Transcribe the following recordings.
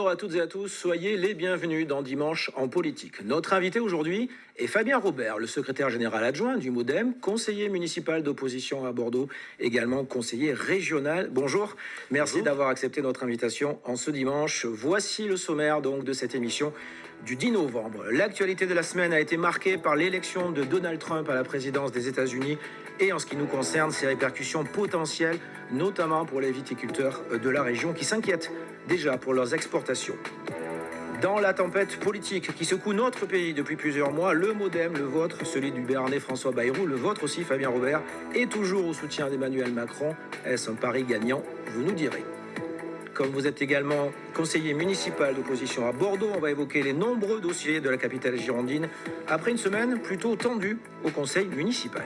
Bonjour à toutes et à tous, soyez les bienvenus dans Dimanche en politique. Notre invité aujourd'hui est Fabien Robert, le secrétaire général adjoint du MoDem, conseiller municipal d'opposition à Bordeaux, également conseiller régional. Bonjour, merci d'avoir accepté notre invitation en ce dimanche. Voici le sommaire donc de cette émission du 10 novembre. L'actualité de la semaine a été marquée par l'élection de Donald Trump à la présidence des États-Unis et en ce qui nous concerne, ses répercussions potentielles, notamment pour les viticulteurs de la région qui s'inquiètent déjà pour leurs exportations. Dans la tempête politique qui secoue notre pays depuis plusieurs mois, le MoDem, le vôtre, celui du Béarnais François Bayrou, le vôtre aussi Fabien Robert, est toujours au soutien d'Emmanuel Macron. Est-ce un pari gagnant? Vous nous direz. Comme vous êtes également conseiller municipal d'opposition à Bordeaux, on va évoquer les nombreux dossiers de la capitale girondine après une semaine plutôt tendue au conseil municipal.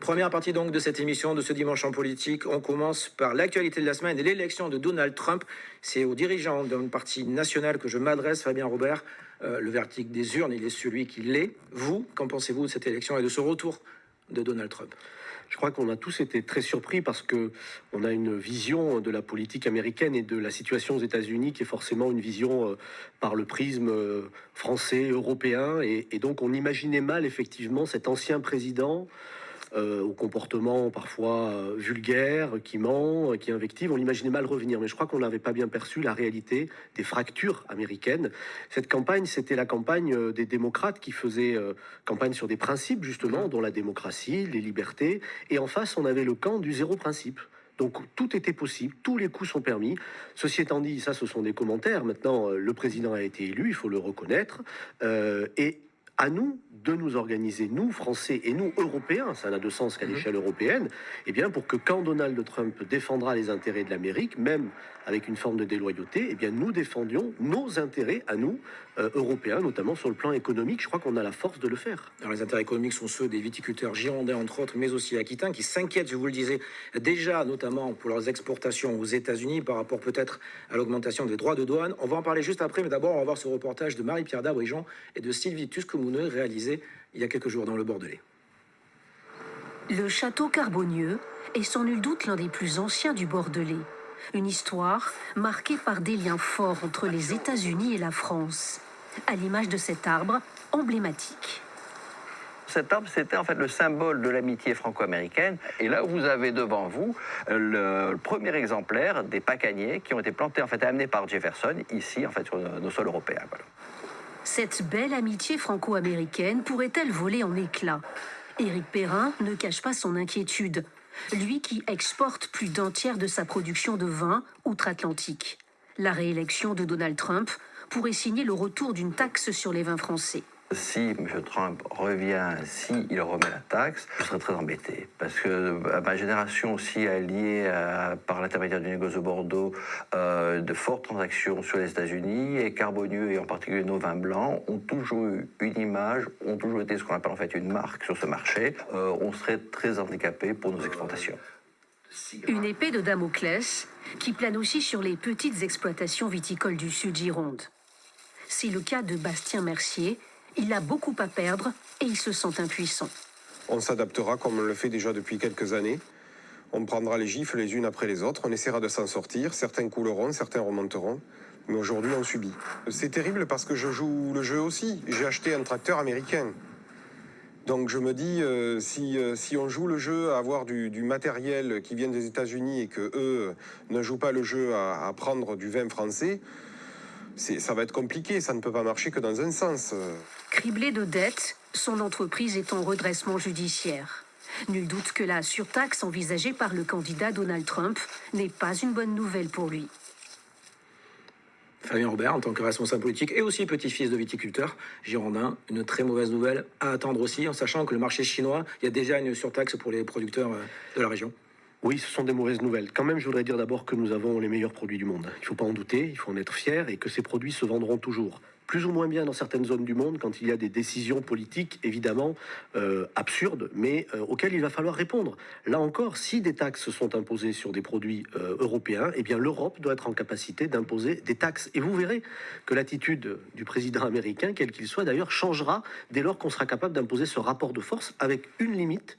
Première partie donc de cette émission de ce dimanche en politique. On commence par l'actualité de la semaine et l'élection de Donald Trump. C'est aux dirigeants d'un parti national que je m'adresse, Fabien Robert. Le verdict des urnes, il est celui qui l'est. Vous, qu'en pensez-vous de cette élection et de ce retour de Donald Trump ? Je crois qu'on a tous été très surpris parce que on a une vision de la politique américaine et de la situation aux États-Unis qui est forcément une vision par le prisme français, européen. Et donc on imaginait mal effectivement cet ancien président au comportement parfois vulgaire, qui ment, qui invective. On l'imaginait mal revenir, mais je crois qu'on n'avait pas bien perçu la réalité des fractures américaines. Cette campagne, c'était la campagne des démocrates qui faisaient campagne sur des principes, justement, dont la démocratie, les libertés. Et en face, on avait le camp du zéro principe. Donc tout était possible, tous les coups sont permis. Ceci étant dit, ça ce sont des commentaires. Maintenant, le président a été élu, il faut le reconnaître. Et à nous de nous organiser, nous Français et nous Européens, ça n'a de sens qu'à l'échelle européenne, eh bien pour que quand Donald Trump défendra les intérêts de l'Amérique, même avec une forme de déloyauté, eh bien nous défendions nos intérêts à nous, Européens, notamment sur le plan économique. Je crois qu'on a la force de le faire. Alors les intérêts économiques sont ceux des viticulteurs girondins, entre autres, mais aussi aquitains, qui s'inquiètent, je vous le disais, déjà notamment pour leurs exportations aux États-Unis par rapport peut-être à l'augmentation des droits de douane. On va en parler juste après, mais d'abord on va voir ce reportage de Marie-Pierre Dabrigeon et de Sylvie Tusquemouneux réalisé il y a quelques jours dans le Bordelais. Le château Carbonieux est sans nul doute l'un des plus anciens du Bordelais. Une histoire marquée par des liens forts entre les États-Unis et la France, à l'image de cet arbre emblématique. Cet arbre, c'était en fait le symbole de l'amitié franco-américaine. Et là, vous avez devant vous le premier exemplaire des pacaniers qui ont été plantés, en fait, amenés par Jefferson, ici, en fait, sur nos sols européens. Voilà. Cette belle amitié franco-américaine pourrait-elle voler en éclats? Éric Perrin ne cache pas son inquiétude. Lui qui exporte plus d'un tiers de sa production de vin outre-Atlantique. La réélection de Donald Trump pourrait signer le retour d'une taxe sur les vins français. Si M. Trump revient, s'il remet la taxe, je serais très embêté. Parce que ma génération aussi a lié, par l'intermédiaire du négoce de Bordeaux, de fortes transactions sur les États-Unis. Et Carbonieux, et en particulier nos vins blancs, ont toujours eu une image, ont toujours été ce qu'on appelle en fait une marque sur ce marché. On serait très handicapé pour nos exportations. Une épée de Damoclès qui plane aussi sur les petites exploitations viticoles du Sud-Gironde. C'est le cas de Bastien Mercier. Il a beaucoup à perdre et il se sent impuissant. On s'adaptera comme on le fait déjà depuis quelques années. On prendra les gifles les unes après les autres, on essaiera de s'en sortir. Certains couleront, certains remonteront. Mais aujourd'hui, on subit. C'est terrible parce que je joue le jeu aussi. J'ai acheté un tracteur américain. Donc je me dis, si on joue le jeu à avoir du matériel qui vient des États-Unis et qu'eux ne jouent pas le jeu à prendre du vin français, ça va être compliqué, ça ne peut pas marcher que dans un sens. Criblé de dettes, son entreprise est en redressement judiciaire. Nul doute que la surtaxe envisagée par le candidat Donald Trump n'est pas une bonne nouvelle pour lui. Fabien Robert, en tant que responsable politique et aussi petit-fils de viticulteur girondin, une très mauvaise nouvelle à attendre aussi, en sachant que le marché chinois, il y a déjà une surtaxe pour les producteurs de la région. Oui, ce sont des mauvaises nouvelles. Quand même, je voudrais dire d'abord que nous avons les meilleurs produits du monde. Il ne faut pas en douter, il faut en être fier et que ces produits se vendront toujours. Plus ou moins bien dans certaines zones du monde quand il y a des décisions politiques, évidemment, absurdes, mais auxquelles il va falloir répondre. Là encore, si des taxes sont imposées sur des produits européens, eh bien l'Europe doit être en capacité d'imposer des taxes. Et vous verrez que l'attitude du président américain, quel qu'il soit d'ailleurs, changera dès lors qu'on sera capable d'imposer ce rapport de force avec une limite.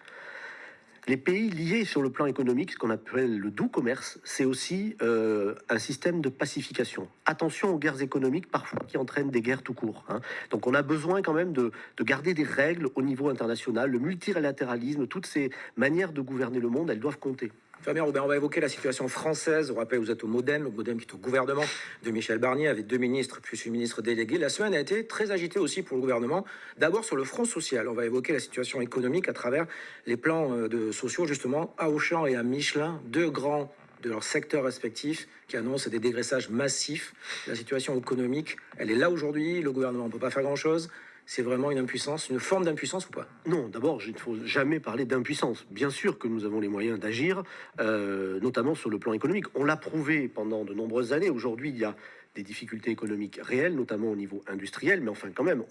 Les pays liés sur le plan économique, ce qu'on appelle le doux commerce, c'est aussi un système de pacification. Attention aux guerres économiques parfois qui entraînent des guerres tout court, hein. Donc on a besoin quand même de garder des règles au niveau international. Le multilatéralisme, toutes ces manières de gouverner le monde, elles doivent compter. Fabien Rouben, on va évoquer la situation française. On rappelle, vous êtes au MoDem qui est au gouvernement de Michel Barnier, avec 2 ministres plus une ministre déléguée. La semaine a été très agitée aussi pour le gouvernement. D'abord sur le front social, on va évoquer la situation économique à travers les plans sociaux, justement, à Auchan et à Michelin, 2 grands de leurs secteurs respectifs qui annoncent des dégraissages massifs. La situation économique, elle est là aujourd'hui. Le gouvernement ne peut pas faire grand-chose. C'est vraiment une impuissance, une forme d'impuissance ou pas? Non, d'abord, il ne faut jamais parler d'impuissance. Bien sûr que nous avons les moyens d'agir, notamment sur le plan économique. On l'a prouvé pendant de nombreuses années. Aujourd'hui, il y a des difficultés économiques réelles, notamment au niveau industriel, mais enfin quand même,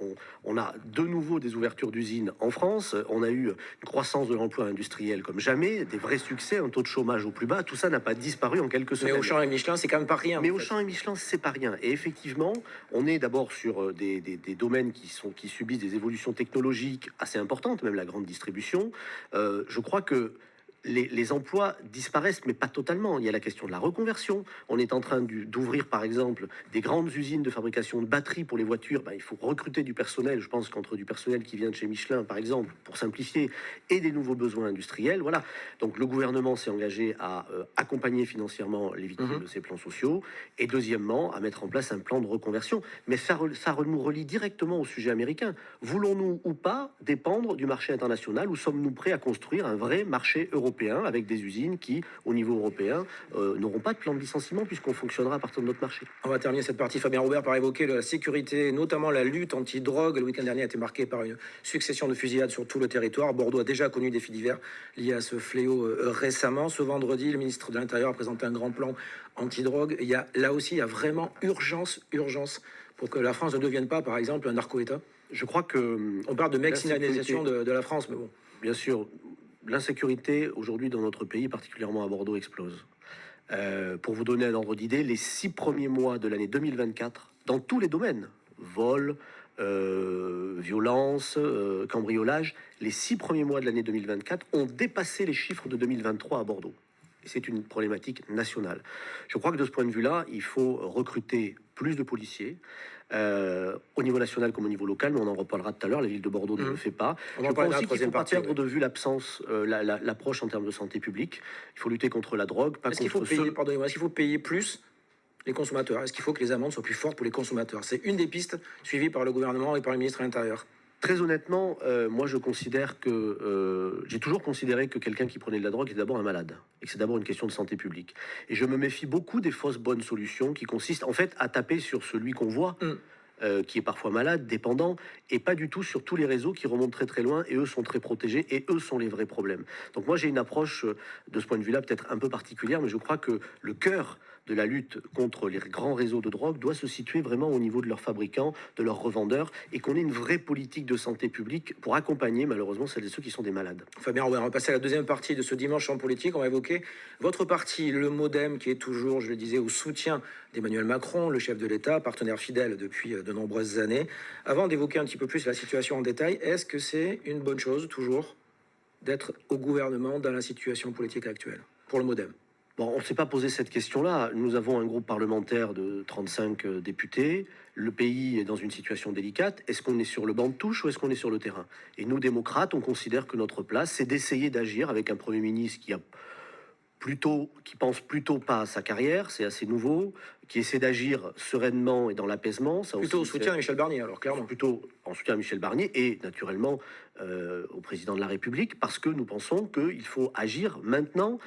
on a de nouveau des ouvertures d'usines en France, on a eu une croissance de l'emploi industriel comme jamais, des vrais succès, un taux de chômage au plus bas, tout ça n'a pas disparu en quelques semaines. Mais Auchan et Michelin, c'est quand même pas rien. Mais Auchan et Michelin, c'est pas rien. Et effectivement, on est d'abord sur des domaines qui subissent des évolutions technologiques assez importantes, même la grande distribution. Je crois que les emplois disparaissent, mais pas totalement. Il y a la question de la reconversion. On est en train d'ouvrir, par exemple, des grandes usines de fabrication de batteries pour les voitures. Il faut recruter du personnel. Je pense qu'entre du personnel qui vient de chez Michelin, par exemple, pour simplifier, et des nouveaux besoins industriels. Voilà. Donc le gouvernement s'est engagé à accompagner financièrement les victimes de ces plans sociaux. Et deuxièmement, à mettre en place un plan de reconversion. Mais ça nous relie directement au sujet américain. Voulons-nous ou pas dépendre du marché international, ou sommes-nous prêts à construire un vrai marché européen avec des usines qui, au niveau européen, n'auront pas de plan de licenciement puisqu'on fonctionnera à partir de notre marché. On va terminer cette partie, Fabien Rouben, par évoquer la sécurité, notamment la lutte anti-drogue. Le week-end dernier a été marqué par une succession de fusillades sur tout le territoire. Bordeaux a déjà connu des faits divers liés à ce fléau récemment. Ce vendredi, le ministre de l'Intérieur a présenté un grand plan anti-drogue. Là aussi, il y a vraiment urgence pour que la France ne devienne pas, par exemple, un narco-État. Je crois que... On parle de mexicanisation de la France, mais bon. Bien sûr, l'insécurité aujourd'hui dans notre pays, particulièrement à Bordeaux, explose. Pour vous donner un ordre d'idée, les 6 premiers mois de l'année 2024, dans tous les domaines, vol, violence, cambriolage, les 6 premiers mois de l'année 2024 ont dépassé les chiffres de 2023 à Bordeaux. Et c'est une problématique nationale. Je crois que de ce point de vue-là, il faut recruter plus de policiers, au niveau national comme au niveau local, mais on en reparlera tout à l'heure. La ville de Bordeaux ne le fait pas. Je crois aussi qu'il ne faut pas perdre de vue l'approche en termes de santé publique. Il faut lutter contre la drogue, pas contre est-ce qu'il faut payer plus les consommateurs? Est-ce qu'il faut que les amendes soient plus fortes pour les consommateurs? C'est une des pistes suivies par le gouvernement et par le ministre de l'Intérieur. Très honnêtement, moi je considère que j'ai toujours considéré que quelqu'un qui prenait de la drogue est d'abord un malade et que c'est d'abord une question de santé publique. Et je me méfie beaucoup des fausses bonnes solutions qui consistent en fait à taper sur celui qu'on voit, qui est parfois malade, dépendant, et pas du tout sur tous les réseaux qui remontent très très loin et eux sont très protégés et eux sont les vrais problèmes. Donc moi j'ai une approche de ce point de vue-là peut-être un peu particulière, mais je crois que le cœur de la lutte contre les grands réseaux de drogue doit se situer vraiment au niveau de leurs fabricants, de leurs revendeurs, et qu'on ait une vraie politique de santé publique pour accompagner malheureusement celles et ceux qui sont des malades. Fabien Rouben, on va passer à la deuxième partie de ce dimanche en politique. On va évoquer votre parti, le MoDem, qui est toujours, je le disais, au soutien d'Emmanuel Macron, le chef de l'État, partenaire fidèle depuis de nombreuses années. Avant d'évoquer un petit peu plus la situation en détail, est-ce que c'est une bonne chose, toujours, d'être au gouvernement dans la situation politique actuelle, pour le MoDem? Bon, on ne s'est pas posé cette question-là. Nous avons un groupe parlementaire de 35 députés. Le pays est dans une situation délicate. Est-ce qu'on est sur le banc de touche ou est-ce qu'on est sur le terrain? Et nous, démocrates, on considère que notre place, c'est d'essayer d'agir avec un Premier ministre qui pense plutôt pas à sa carrière, c'est assez nouveau, qui essaie d'agir sereinement et dans l'apaisement. Plutôt au soutien à Michel Barnier, alors clairement. Plutôt en soutien à Michel Barnier et naturellement au président de la République, parce que nous pensons qu'il faut agir maintenant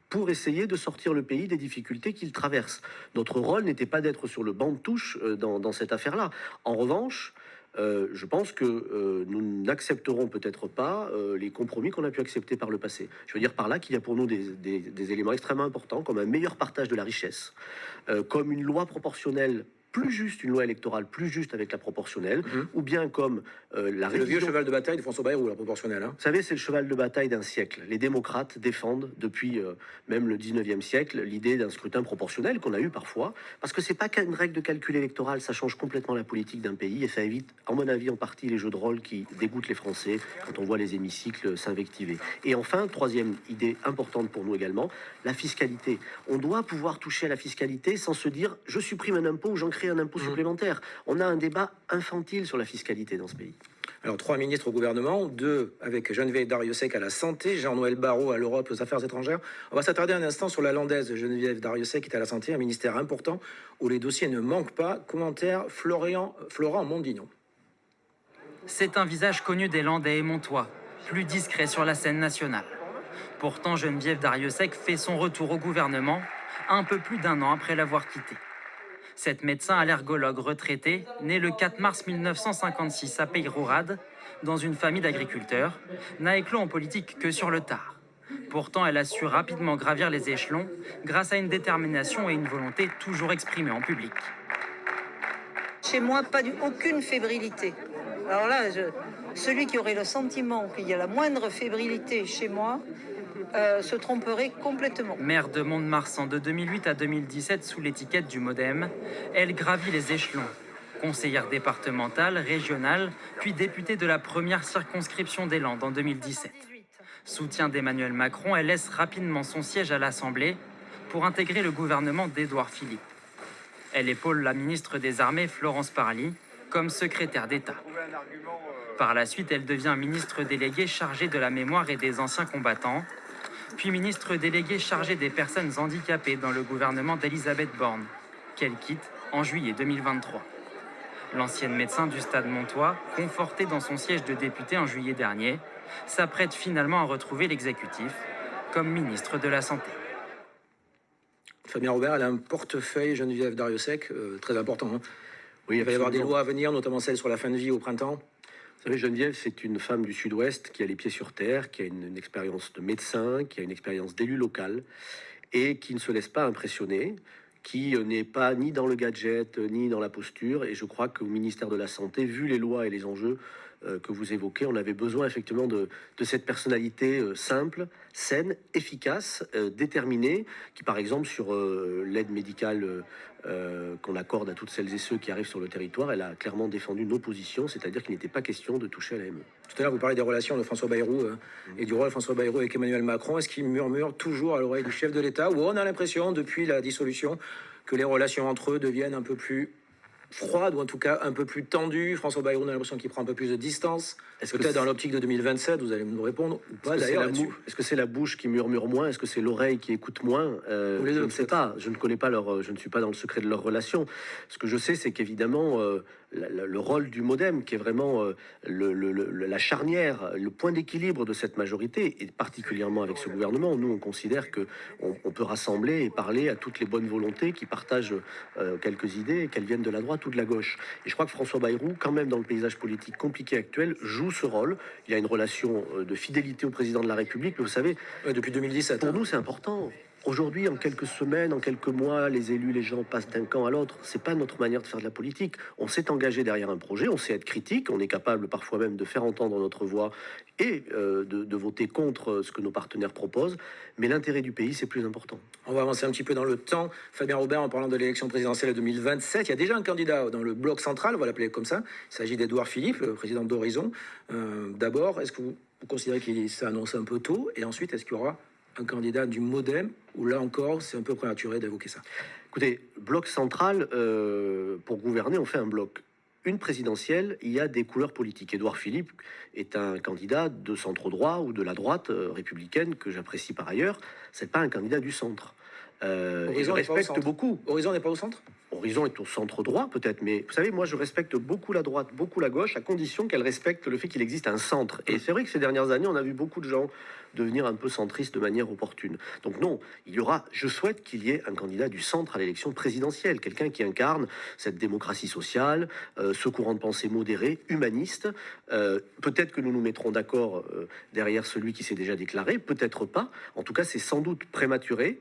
pour essayer de sortir le pays des difficultés qu'il traverse. Notre rôle n'était pas d'être sur le banc de touche dans cette affaire-là. En revanche, je pense que nous n'accepterons peut-être pas les compromis qu'on a pu accepter par le passé. Je veux dire par là qu'il y a pour nous des éléments extrêmement importants, comme un meilleur partage de la richesse, comme une loi proportionnelle plus juste, une loi électorale plus juste avec la proportionnelle, ou bien comme la C'est le vieux révision... cheval de bataille de François Bayrou, la proportionnelle. Hein. Vous savez, c'est le cheval de bataille d'un siècle. Les démocrates défendent depuis même le 19e siècle l'idée d'un scrutin proportionnel qu'on a eu parfois, parce que c'est pas qu'une règle de calcul électoral, ça change complètement la politique d'un pays et ça évite, à mon avis, en partie les jeux de rôle qui dégoûtent les Français quand on voit les hémicycles s'invectiver. Et enfin, troisième idée importante pour nous également, la fiscalité. On doit pouvoir toucher à la fiscalité sans se dire je supprime un impôt ou j'en crée un impôt supplémentaire. On a un débat infantile sur la fiscalité dans ce pays. Alors, 3 ministres au gouvernement, 2 avec Geneviève Darrieussecq à la santé, Jean-Noël Barrot à l'Europe, aux affaires étrangères. On va s'attarder un instant sur la landaise Geneviève Darrieussecq qui est à la santé, un ministère important où les dossiers ne manquent pas. Commentaire Florent Mondignon. C'est un visage connu des Landais et Montois, plus discret sur la scène nationale. Pourtant, Geneviève Darrieussecq fait son retour au gouvernement un peu plus d'1 an après l'avoir quitté. Cette médecin allergologue retraitée, née le 4 mars 1956 à Peyrehorade, dans une famille d'agriculteurs, n'a éclos en politique que sur le tard. Pourtant, elle a su rapidement gravir les échelons grâce à une détermination et une volonté toujours exprimées en public. Chez moi, aucune fébrilité. Alors là, celui qui aurait le sentiment qu'il y a la moindre fébrilité chez moi se tromperait complètement. Maire de Mont-de-Marsan de 2008 à 2017 sous l'étiquette du MoDem, elle gravit les échelons. Conseillère départementale, régionale, puis députée de la première circonscription des Landes en 2017. Soutien d'Emmanuel Macron, elle laisse rapidement son siège à l'Assemblée pour intégrer le gouvernement d'Édouard Philippe. Elle épaule la ministre des Armées, Florence Parly, comme secrétaire d'État. Par la suite, elle devient ministre déléguée chargée de la mémoire et des anciens combattants, puis ministre déléguée chargée des personnes handicapées dans le gouvernement d'Elisabeth Borne, qu'elle quitte en juillet 2023. L'ancienne médecin du Stade Montois, confortée dans son siège de députée en juillet dernier, s'apprête finalement à retrouver l'exécutif comme ministre de la Santé. Fabien Robert, elle a un portefeuille, Geneviève Darrieussecq, très important. Hein. Oui, Il va y avoir des absolument. lois à venir, notamment celle sur la fin de vie au printemps. Vous savez, Geneviève, c'est une femme du Sud-Ouest qui a les pieds sur terre, qui a une expérience de médecin, qui a une expérience d'élu local et qui ne se laisse pas impressionner, qui n'est pas ni dans le gadget, ni dans la posture. Et je crois qu'au ministère de la Santé, vu les lois et les enjeux que vous évoquez, on avait besoin effectivement de cette personnalité simple, saine, efficace, déterminée, qui par exemple sur l'aide médicale qu'on accorde à toutes celles et ceux qui arrivent sur le territoire, elle a clairement défendu nos positions, c'est-à-dire qu'il n'était pas question de toucher à l'AME. Tout à l'heure, vous parlez des relations de François Bayrou et du rôle de François Bayrou avec Emmanuel Macron. Est-ce qu'il murmure toujours à l'oreille du chef de l'État, ou on a l'impression, depuis la dissolution, que les relations entre eux deviennent un peu plus froide, ou en tout cas un peu plus tendue? François Bayrou, on a l'impression qu'il prend un peu plus de distance. Est-ce que Peut-être c'est- dans l'optique de 2027, vous allez nous répondre, ou pas Est-ce que c'est d'ailleurs la là-dessus. Est-ce que c'est la bouche qui murmure moins? Est-ce que c'est l'oreille qui écoute moins? Ou les Je deux, ne sais peut-être. pas. Je ne connais pas je ne suis pas dans le secret de leur relation. Ce que je sais, c'est qu'évidemment, le rôle du MoDem, qui est vraiment la charnière, le point d'équilibre de cette majorité, et particulièrement avec ce gouvernement, nous on considère que on peut rassembler et parler à toutes les bonnes volontés qui partagent quelques idées, qu'elles viennent de la droite ou de la gauche. Et je crois que François Bayrou, quand même dans le paysage politique compliqué actuel, joue ce rôle. Il y a une relation de fidélité au président de la République, mais vous savez, Ouais, depuis 2017. pour hein. nous, c'est important. Aujourd'hui, en quelques semaines, en quelques mois, les élus, les gens passent d'un camp à l'autre. C'est pas notre manière de faire de la politique. On s'est engagé derrière un projet, on sait être critique, on est capable parfois même de faire entendre notre voix et de voter contre ce que nos partenaires proposent. Mais l'intérêt du pays, c'est plus important. On va avancer un petit peu dans le temps. Fabien Robert, en parlant de l'élection présidentielle de 2027, il y a déjà un candidat dans le bloc central, on va l'appeler comme ça. Il s'agit d'Édouard Philippe, le président d'Horizon. D'abord, est-ce que vous considérez qu'il s'annonce un peu tôt? Et ensuite, est-ce qu'il y aura un candidat du MoDem, où là encore, c'est un peu prématuré d'évoquer ça? Écoutez, bloc central, pour gouverner, on fait un bloc. Une présidentielle, il y a des couleurs politiques. Édouard Philippe est un candidat de centre droit ou de la droite républicaine que j'apprécie par ailleurs. C'est pas un candidat du centre. Et je Horizon n'est pas au respecte centre. beaucoup. Horizon n'est pas au centre? Horizon est au centre droit peut-être, mais vous savez, moi je respecte beaucoup la droite, beaucoup la gauche, à condition qu'elle respecte le fait qu'il existe un centre. Et c'est vrai que ces dernières années, on a vu beaucoup de gens devenir un peu centristes de manière opportune. Donc non, je souhaite qu'il y ait un candidat du centre à l'élection présidentielle, quelqu'un qui incarne cette démocratie sociale, ce courant de pensée modéré, humaniste. Peut-être que nous nous mettrons d'accord derrière celui qui s'est déjà déclaré, peut-être pas. En tout cas, c'est sans doute prématuré,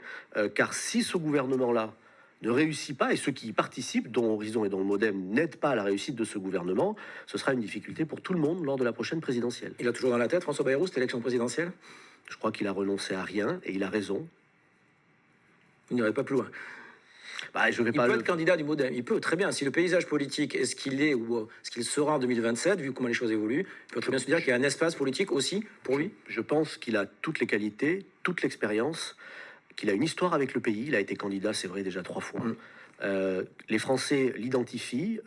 car si ce gouvernement-là ne réussit pas, et ceux qui y participent, dont Horizon et dont le Modem, n'aident pas à la réussite de ce gouvernement, ce sera une difficulté pour tout le monde lors de la prochaine présidentielle. Il a toujours dans la tête, François Bayrou, cette élection présidentielle? Je crois qu'il a renoncé à rien, et il a raison. Vous n'irez pas plus loin. Bah, je vais Il pas peut le- être candidat du Modem. Il peut très bien. Si le paysage politique est ce qu'il est ou ce qu'il sera en 2027, vu comment les choses évoluent, il peut très bien se dire qu'il y a un espace politique aussi pour lui. Je pense qu'il a toutes les qualités, toute l'expérience, qu'il a une histoire avec le pays. Il a été candidat, c'est vrai, déjà 3 fois. Les Français l'identifient,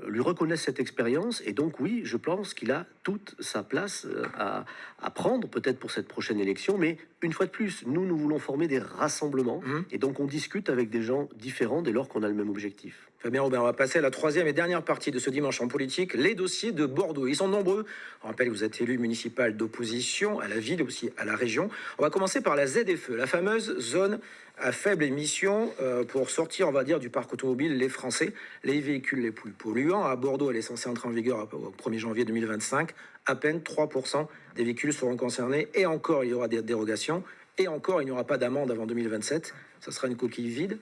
lui reconnaissent cette expérience, et donc oui, je pense qu'il a toute sa place à prendre, peut-être pour cette prochaine élection, mais une fois de plus, nous voulons former des rassemblements, et donc on discute avec des gens différents dès lors qu'on a le même objectif. Fabien Robert, on va passer à la troisième et dernière partie de ce dimanche en politique, les dossiers de Bordeaux. Ils sont nombreux. On rappelle que vous êtes élu municipal d'opposition à la ville et aussi à la région. On va commencer par la ZFE, la fameuse zone à faible émission pour sortir, on va dire, du parc automobile les Français, les véhicules les plus polluants. À Bordeaux, elle est censée entrer en vigueur au 1er janvier 2025. À peine 3% des véhicules seront concernés. Et encore, il y aura des dérogations. Et encore, il n'y aura pas d'amende avant 2027. Ça sera une coquille vide.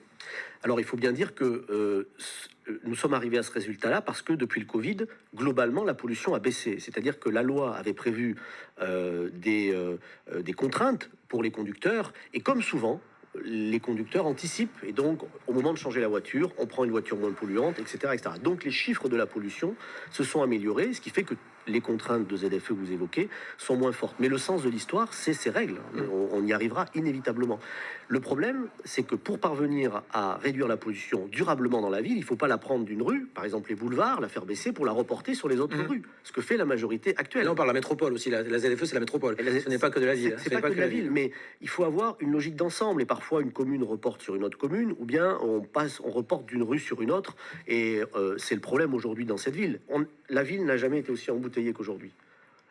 Alors il faut bien dire que nous sommes arrivés à ce résultat-là parce que depuis le Covid, globalement, la pollution a baissé. C'est-à-dire que la loi avait prévu des contraintes pour les conducteurs, et comme souvent, les conducteurs anticipent, et donc au moment de changer la voiture, on prend une voiture moins polluante, etc., etc. Donc les chiffres de la pollution se sont améliorés, ce qui fait que les contraintes de ZFE que vous évoquez sont moins fortes. Mais le sens de l'histoire, c'est ces règles. On y arrivera inévitablement. Le problème, c'est que pour parvenir à réduire la pollution durablement dans la ville, il ne faut pas la prendre d'une rue, par exemple les boulevards, la faire baisser pour la reporter sur les autres rues, ce que fait la majorité actuelle. Et là, on parle de la métropole aussi. La ZFE, c'est la métropole. Ce n'est pas que de la ville. C'est pas que de la ville, mais il faut avoir une logique d'ensemble. Et parfois, une commune reporte sur une autre commune, ou bien on reporte d'une rue sur une autre. Et c'est le problème aujourd'hui dans cette ville. La ville n'a jamais été aussi embouteillée qu'aujourd'hui.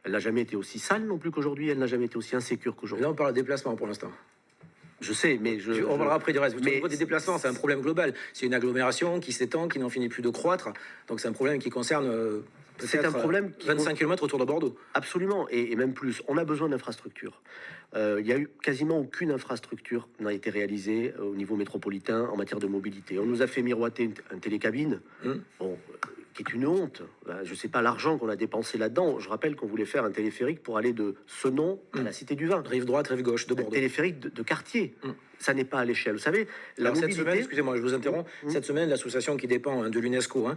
Elle n'a jamais été aussi sale non plus qu'aujourd'hui. Elle n'a jamais été aussi insécure qu'aujourd'hui. Là, on parle de déplacement pour l'instant. Je sais, mais On parlera après du reste. Au mais niveau des déplacements, c'est un problème global. C'est une agglomération qui s'étend, qui n'en finit plus de croître. Donc c'est un problème qui concerne c'est un problème qui 25 km autour de Bordeaux. Absolument, et même plus. On a besoin d'infrastructures. Il y a eu quasiment aucune infrastructure n'a été réalisée au niveau métropolitain en matière de mobilité. On nous a fait miroiter un télécabine, bon, qui est une honte. Je ne sais pas l'argent qu'on a dépensé là-dedans. Je rappelle qu'on voulait faire un téléphérique pour aller de Senon à la Cité du Vin. Rive droite, rive gauche de Un Bordeaux. téléphérique de quartier. Ça n'est pas à l'échelle. Vous savez, la Alors, cette mobilité... semaine, excusez-moi, je vous interromps. Cette semaine, l'association qui dépend de l'UNESCO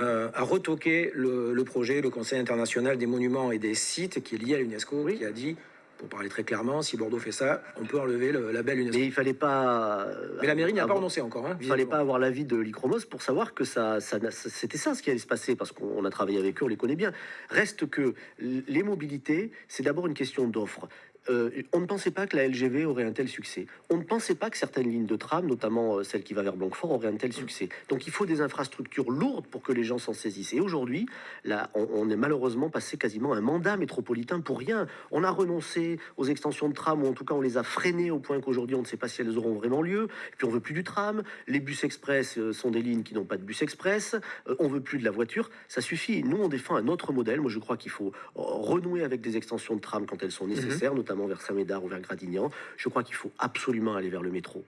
a retoqué le projet, le Conseil international des monuments et des sites qui est lié à l'UNESCO, qui a dit, pour parler très clairement, si Bordeaux fait ça, on peut enlever le label UNESCO. Mais il fallait pas... Mais la mairie n'y a pas renoncé encore. Il fallait pas avoir l'avis de l'ICROMOS pour savoir que c'était ça ce qui allait se passer, parce qu'on a travaillé avec eux, on les connaît bien. Reste que les mobilités, c'est d'abord une question d'offre. On ne pensait pas que la LGV aurait un tel succès. On ne pensait pas que certaines lignes de tram, notamment celle qui va vers Blanquefort, auraient un tel succès. Donc il faut des infrastructures lourdes pour que les gens s'en saisissent. Et aujourd'hui, là, on est malheureusement passé quasiment un mandat métropolitain pour rien. On a renoncé aux extensions de tram, ou en tout cas on les a freinées au point qu'aujourd'hui on ne sait pas si elles auront vraiment lieu. Puis on veut plus du tram. Les bus express sont des lignes qui n'ont pas de bus express. On veut plus de la voiture. Ça suffit. Nous, on défend un autre modèle. Moi, je crois qu'il faut renouer avec des extensions de tram quand elles sont nécessaires, notamment vers Saint-Médard ou vers Gradignan. Je crois qu'il faut absolument aller vers le métro.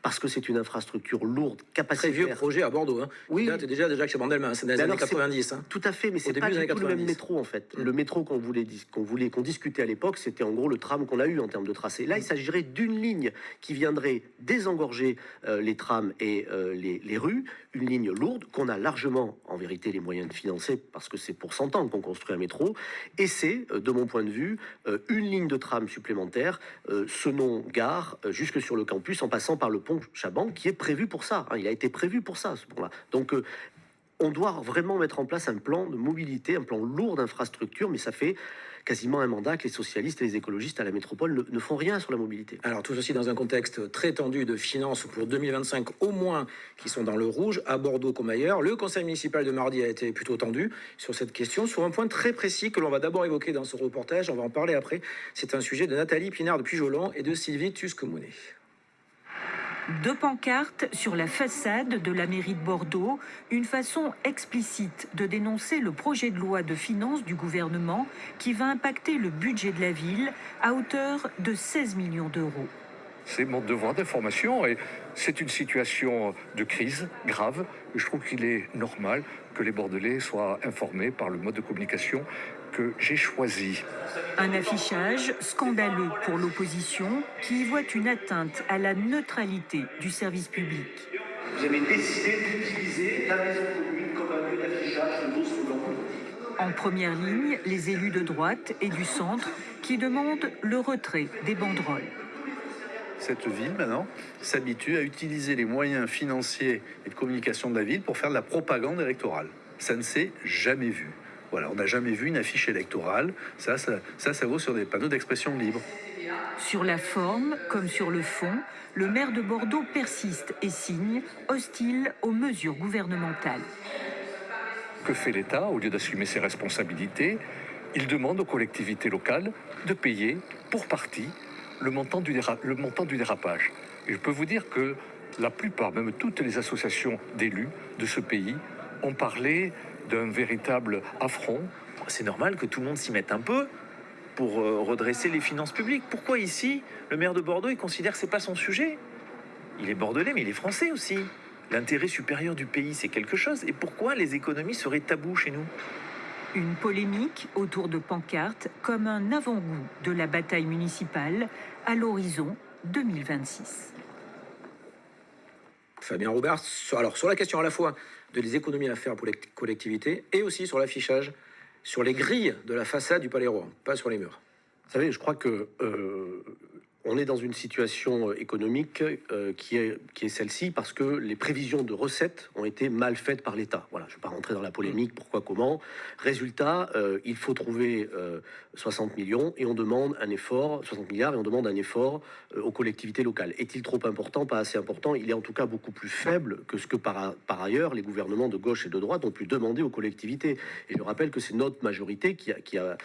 Parce que c'est une infrastructure lourde, capacitaire. Très vieux projet à Bordeaux. Oui. Date déjà de Jacques Chaban-Delmas, c'est dans les Mais années alors, 90. Tout à fait, mais c'est début pas des du années tout le même 90. métro en fait. Le métro qu'on discutait à l'époque, c'était en gros le tram qu'on a eu en termes de tracé. Là, il s'agirait d'une ligne qui viendrait désengorger les trams et les rues, une ligne lourde qu'on a largement, en vérité, les moyens de financer parce que c'est pour 100 ans qu'on construit un métro. Et c'est, de mon point de vue, une ligne de tram supplémentaire, Senon-Gare, jusque sur le campus, en passant par le pont Chaban, qui est prévu pour ça. Il a été prévu pour ça, ce pont-là. Donc, on doit vraiment mettre en place un plan de mobilité, un plan lourd d'infrastructures, mais ça fait quasiment un mandat que les socialistes et les écologistes à la métropole ne font rien sur la mobilité. Alors tout ceci dans un contexte très tendu de finances pour 2025 au moins qui sont dans le rouge, à Bordeaux comme ailleurs. Le conseil municipal de mardi a été plutôt tendu sur cette question, sur un point très précis que l'on va d'abord évoquer dans ce reportage, on va en parler après. C'est un sujet de Nathalie Pinard de Pujolan et de Sylvie Tusquemounet. 2 pancartes sur la façade de la mairie de Bordeaux, une façon explicite de dénoncer le projet de loi de finances du gouvernement qui va impacter le budget de la ville à hauteur de 16 millions d'euros. C'est mon devoir d'information et c'est une situation de crise grave. Je trouve qu'il est normal que les Bordelais soient informés par le mode de communication que j'ai choisi. Un affichage scandaleux pour l'opposition qui y voit une atteinte à la neutralité du service public. Vous avez décidé d'utiliser la maison commune comme un lieu d'affichage de vos slogans politiques. En première ligne, les élus de droite et du centre qui demandent le retrait des banderoles. Cette ville, maintenant, s'habitue à utiliser les moyens financiers et de communication de la ville pour faire de la propagande électorale. Ça ne s'est jamais vu. Voilà, on n'a jamais vu une affiche électorale. Ça vaut sur des panneaux d'expression libre. Sur la forme, comme sur le fond, le maire de Bordeaux persiste et signe, hostile aux mesures gouvernementales. Que fait l'État au lieu d'assumer ses responsabilités? Il demande aux collectivités locales de payer pour partie le montant du dérapage. Et je peux vous dire que la plupart, même toutes les associations d'élus de ce pays, ont parlé d'un véritable affront. C'est normal que tout le monde s'y mette un peu pour redresser les finances publiques. Pourquoi ici, le maire de Bordeaux, il considère que c'est pas son sujet? Il est bordelais, mais il est français aussi. L'intérêt supérieur du pays, c'est quelque chose. Et pourquoi les économies seraient tabous chez nous? Une polémique autour de pancartes comme un avant-goût de la bataille municipale à l'horizon 2026. Fabien Robert, sur la question à la fois de les économies à faire pour les collectivités et aussi sur l'affichage, sur les grilles de la façade du Palais Rohan, pas sur les murs. Vous savez, je crois que on est dans une situation économique qui est celle-ci parce que les prévisions de recettes ont été mal faites par l'État. Voilà, je ne vais pas rentrer dans la polémique, pourquoi, comment. Résultat, il faut trouver 60 millions et on demande un effort, 60 milliards, et on demande un effort aux collectivités locales. Est-il trop important, pas assez important? Il est en tout cas beaucoup plus faible que ce que par ailleurs les gouvernements de gauche et de droite ont pu demander aux collectivités. Et je rappelle que c'est notre majorité qui a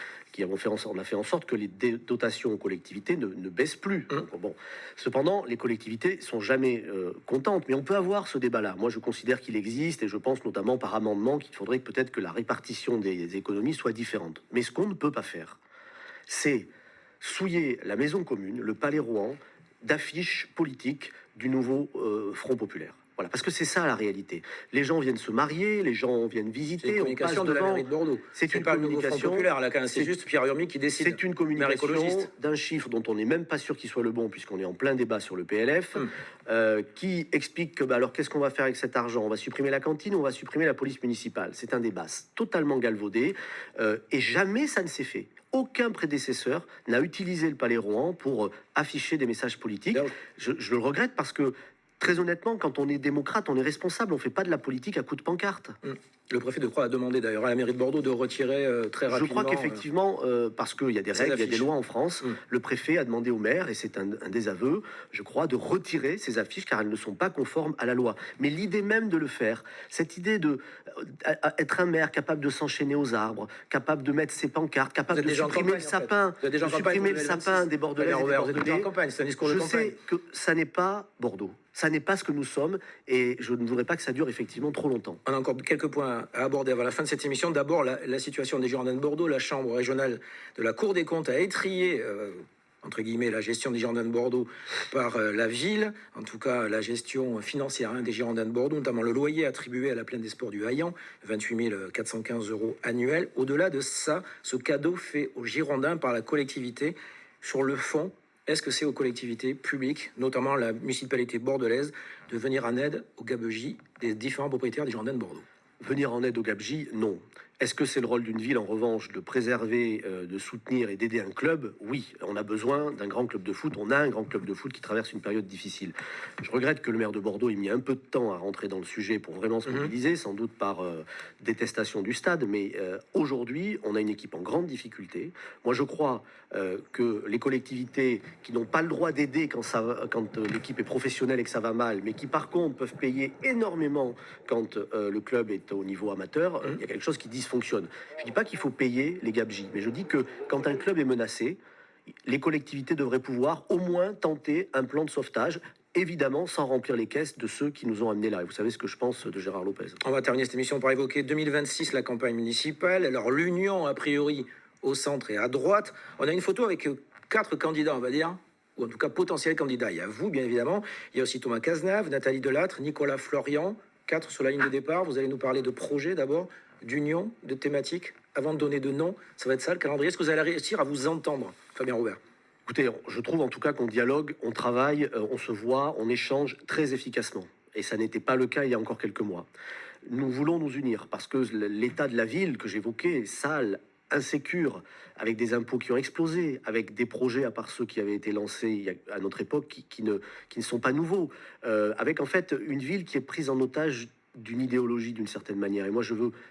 fait en sorte que les dotations aux collectivités ne baissent plus. Donc, bon. Cependant, les collectivités sont jamais contentes, mais on peut avoir ce débat-là. Moi, je considère qu'il existe, et je pense notamment par amendement qu'il faudrait peut-être que la répartition des économies soit différente. Mais ce qu'on ne peut pas faire, c'est souiller la maison commune, le Palais Rohan, d'affiches politiques du nouveau Front populaire. Voilà, parce que c'est ça la réalité. Les gens viennent se marier, les gens viennent visiter. C'est une communication de la mairie de Bordeaux. C'est une pas communication le Front populaire, là, c'est juste Pierre Urmic qui décide. C'est une communication d'un chiffre dont on n'est même pas sûr qu'il soit le bon, puisqu'on est en plein débat sur le PLF, qui explique que, alors qu'est-ce qu'on va faire avec cet argent? On va supprimer la cantine ou on va supprimer la police municipale? C'est un débat totalement galvaudé, et jamais ça ne s'est fait. Aucun prédécesseur n'a utilisé le Palais Rohan pour afficher des messages politiques. Je le regrette parce que, très honnêtement, quand on est démocrate, on est responsable, on ne fait pas de la politique à coups de pancarte. Le préfet de Croix a demandé d'ailleurs à la mairie de Bordeaux de retirer très rapidement. Je crois qu'effectivement, parce qu'il y a des règles, il y a des lois en France, le préfet a demandé au maire, et c'est un désaveu, je crois, de retirer ces affiches car elles ne sont pas conformes à la loi. Mais l'idée même de le faire, cette idée de être un maire capable de s'enchaîner aux arbres, capable de mettre ses pancartes, capable de supprimer le sapin, des Bordelais, je sais que ça n'est pas Bordeaux. Ça n'est pas ce que nous sommes et je ne voudrais pas que ça dure effectivement trop longtemps. On a encore quelques points à aborder avant la fin de cette émission. D'abord, la situation des Girondins de Bordeaux. La Chambre régionale de la Cour des comptes a étrié, entre guillemets, la gestion des Girondins de Bordeaux par la ville. En tout cas, la gestion financière des Girondins de Bordeaux, notamment le loyer attribué à la Plaine des Sports du Haillan, 28 415 € annuels. Au-delà de ça, ce cadeau fait aux Girondins par la collectivité. Sur le fond, est-ce que c'est aux collectivités publiques, notamment la municipalité bordelaise, de venir en aide aux gabegies des différents propriétaires des Girondins de Bordeaux? Venir en aide aux gabegies, non. Est-ce que c'est le rôle d'une ville, en revanche, de préserver, de soutenir et d'aider un club? Oui, on a besoin d'un grand club de foot. On a un grand club de foot qui traverse une période difficile. Je regrette que le maire de Bordeaux ait mis un peu de temps à rentrer dans le sujet pour vraiment se mobiliser, sans doute par détestation du stade. Mais aujourd'hui, on a une équipe en grande difficulté. Moi, je crois que les collectivités qui n'ont pas le droit d'aider quand l'équipe est professionnelle et que ça va mal, mais qui par contre peuvent payer énormément quand le club est au niveau amateur, il y a quelque chose qui dysfonctionne. Je dis pas qu'il faut payer les gabegies, mais je dis que quand un club est menacé, les collectivités devraient pouvoir au moins tenter un plan de sauvetage, évidemment sans remplir les caisses de ceux qui nous ont amenés là. Et vous savez ce que je pense de Gérard Lopez. On va terminer cette émission par évoquer 2026, la campagne municipale. Alors l'union, a priori, au centre et à droite. On a une photo avec 4 candidats, on va dire, ou en tout cas potentiels candidats. Il y a vous, bien évidemment. Il y a aussi Thomas Cazenave, Nathalie Delattre, Nicolas Florian. 4 sur la ligne de départ. Vous allez nous parler de projets d'abord, d'union, de thématiques. Avant de donner de noms, ça va être ça le calendrier. Est-ce que vous allez réussir à vous entendre, Fabien Robert? Écoutez, je trouve en tout cas qu'on dialogue, on travaille, on se voit, on échange très efficacement. Et ça n'était pas le cas il y a encore quelques mois. Nous voulons nous unir parce que l'état de la ville que j'évoquais est sale, insécure, avec des impôts qui ont explosé, avec des projets, à part ceux qui avaient été lancés à notre époque, qui ne sont pas nouveaux, avec en fait une ville qui est prise en otage d'une idéologie d'une certaine manière. Et moi,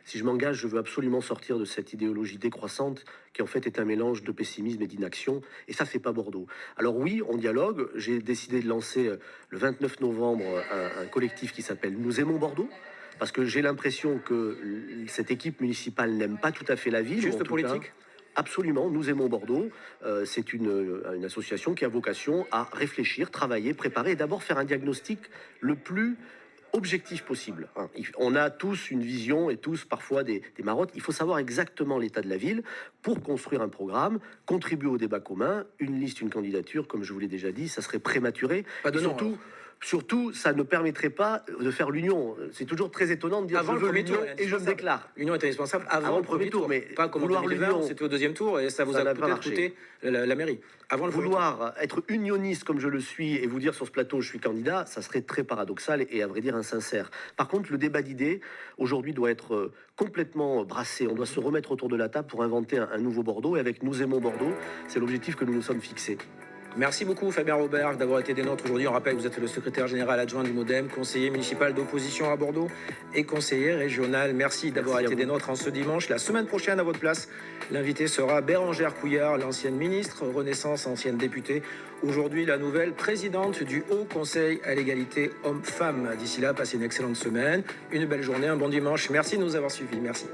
si je m'engage, je veux absolument sortir de cette idéologie décroissante qui en fait est un mélange de pessimisme et d'inaction. Et ça, c'est pas Bordeaux. Alors oui, on dialogue. J'ai décidé de lancer le 29 novembre un collectif qui s'appelle Nous aimons Bordeaux. Parce que j'ai l'impression que cette équipe municipale n'aime pas tout à fait la ville. Juste politique. Absolument, Nous aimons Bordeaux. C'est une association qui a vocation à réfléchir, travailler, préparer et d'abord faire un diagnostic le plus objectif possible. On a tous une vision et tous parfois des marottes. Il faut savoir exactement l'état de la ville pour construire un programme, contribuer au débat commun. Une liste, une candidature, comme je vous l'ai déjà dit, ça serait prématuré. Pas de nom, Surtout, ça ne permettrait pas de faire l'union. C'est toujours très étonnant de dire avant je veux l'union et je me indispensable. déclare. L'union est indispensable avant le premier tour, mais pas comme en vouloir 2020, l'union, c'était au deuxième tour et ça vous ça a n'a pas peut-être marché. coûté la mairie. Avant le premier tour. Vouloir être unioniste comme je le suis et vous dire sur ce plateau je suis candidat, ça serait très paradoxal et à vrai dire insincère. Par contre, le débat d'idées aujourd'hui doit être complètement brassé. On doit se remettre autour de la table pour inventer un nouveau Bordeaux et avec Nous aimons Bordeaux, c'est l'objectif que nous nous sommes fixés. Merci beaucoup Fabien Robert d'avoir été des nôtres aujourd'hui. On rappelle que vous êtes le secrétaire général adjoint du MoDem, conseiller municipal d'opposition à Bordeaux et conseiller régional. Merci d'avoir été des nôtres en ce dimanche. La semaine prochaine, à votre place, l'invité sera Bérangère Couillard, l'ancienne ministre, Renaissance, ancienne députée. Aujourd'hui, la nouvelle présidente du Haut Conseil à l'égalité hommes-femmes. D'ici là, passez une excellente semaine, une belle journée, un bon dimanche. Merci de nous avoir suivis. Merci.